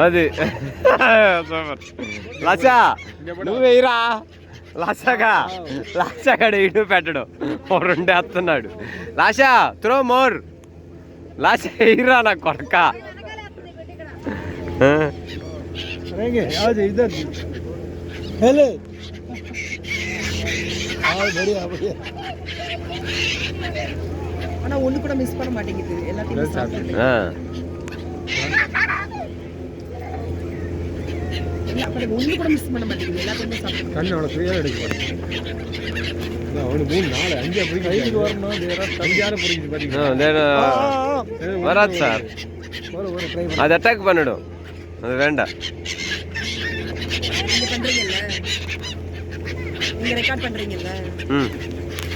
అది లాచా నువ్వు వేయరా. లాచాగాడు ఇటు పెట్టడు, రెండే వస్తున్నాడు. Lacha throw more. లాచా వేయరా నా కొడక. ஆனா ஒண்ணு கூட மிஸ் பண்ண மாட்டேங்குது, எல்லாத்தையும் சாப்பிடுது. ஒண்ணு கூட மிஸ் பண்ண மாட்டேங்குது, எல்லாத்தையும் சாப்பிடுது. கண்ணு அவளை ஃப்ரீயா எடுக்க மாட்டேங்குது. அவனு 3 4 5 அப்படி கைக்கு வரணும். வேற 5 6 புரியுது பாத்தீங்க. வராது சார், அது அட்டாக் பண்ணிடும், அது வேண்டாம். நீங்க பண்றீங்கல்ல, நீங்க ரெக்கார்ட் பண்றீங்கல்ல,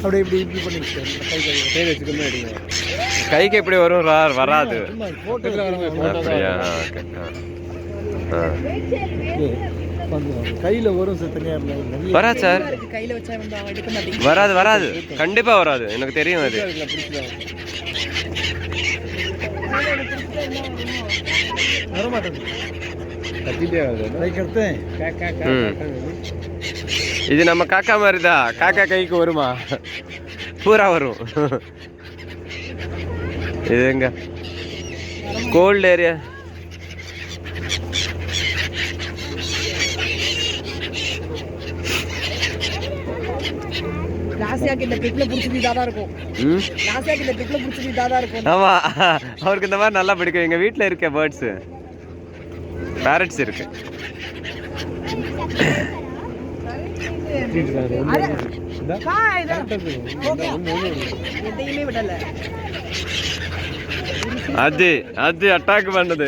அப்படியே இப்படி இப்படி பண்ணிட்டு கை வச்சுக்கணும் எடுங்க. கைக்கு எப்படி வரும்? வராது. கையில வரும் வராது சார், கையில வச்சா வந்து எடுக்க மாட்டீங்க. வராது வராது, கண்டிப்பா வராது, எனக்கு தெரியும். அது வரமாட்டேங்குது. இது நம்ம காக்கா மாதிரிதான். காக்கா கைக்கு வருமா? பூரா வரும். இது எங்க கோல்ட் ஏரியா. ஆமா, அவருக்கு இந்த மாதிரி நல்லா பிடிக்கும். எங்க வீட்டுல இருக்க பேர்ட்ஸ், பேரட்ஸ் இருக்கு. அது அது அட்டாக் பண்ணது.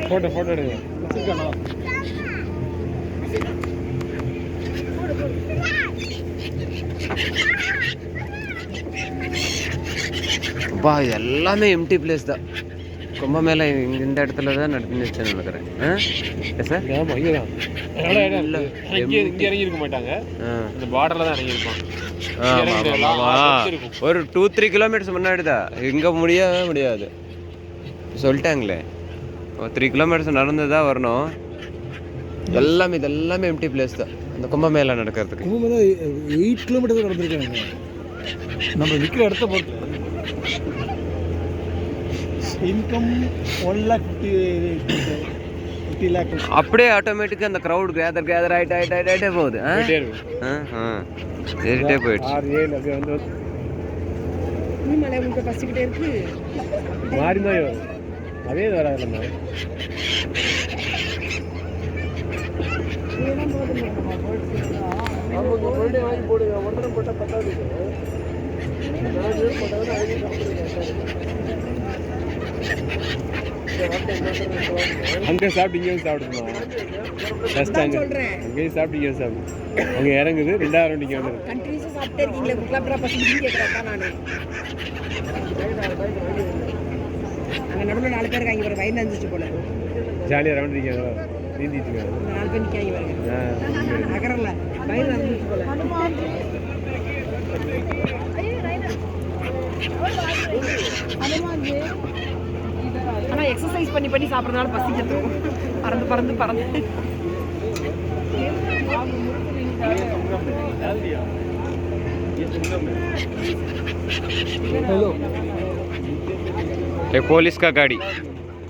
போட்டோ போட்டோ எடுங்க. அப்பா எல்லாமே எம்டி பிளேஸ் தான். கும்பமேளா இந்த இடத்துல தான் நடந்துச்சுன்னு நினைக்கிறேன். சார் ஒரு 2-3 கிலோமீட்டர்ஸ் முன்னாடி தான். இங்கே முடியவே முடியாது சொல்லிட்டாங்களே. 3 கிலோமீட்டர்ஸ் நடந்து தான் வரணும். எல்லாமே இதெல்லாமே எம்டி பிளேஸ் தான் அந்த கும்பமேளா நடக்கிறதுக்கு. 8 கிலோமீட்டர் நடந்திருக்காங்க. நம்ம நிற்கிற இடத்த பொறுத்து இன்கம் 1,50,50 lakh. அப்படியே ஆட்டோமேட்டிக்காக அந்த க்ரௌட் கேதர் ஆகிட்டே போகுது. ஏறிட்டே போயிடுச்சு. மாறிதான் அதே வராதுல்ல. ஒருத்தரம் போட்டால் பத்தாது. அங்கே சாப்பிட்டு இங்கே சாப்பிடுமா? ஃபர்ஸ்ட் அங்கே அங்கேயும் சாப்பிட்டு இங்கே சாப்பிடு. அங்கே இறங்குது 2வது ரவுண்ட் இங்கே வந்துடும். கண்டினியூஸாக சாப்பிட்டே இருக்கீங்களே, குக்கலாப்டரா பசங்க கேட்குறேன் நான். அங்கே நடுவில் 4 பேர் இருக்காங்க, ஒரு வயது இருந்துச்சு போல. ஜாலியாக ரவுண்ட் இருக்காங்க, நீந்திட்டு இருக்காங்க. 4 பேர் நிற்காங்க பாருங்க. நகரம்ல வயது இருந்துச்சு போல. ஆனா எக்ஸசைஸ் பண்ணி பண்ணி சாப்பிட்றதுனால பசிக்கிறது. பறந்து பறந்து பறந்து पुलिस का गाड़ी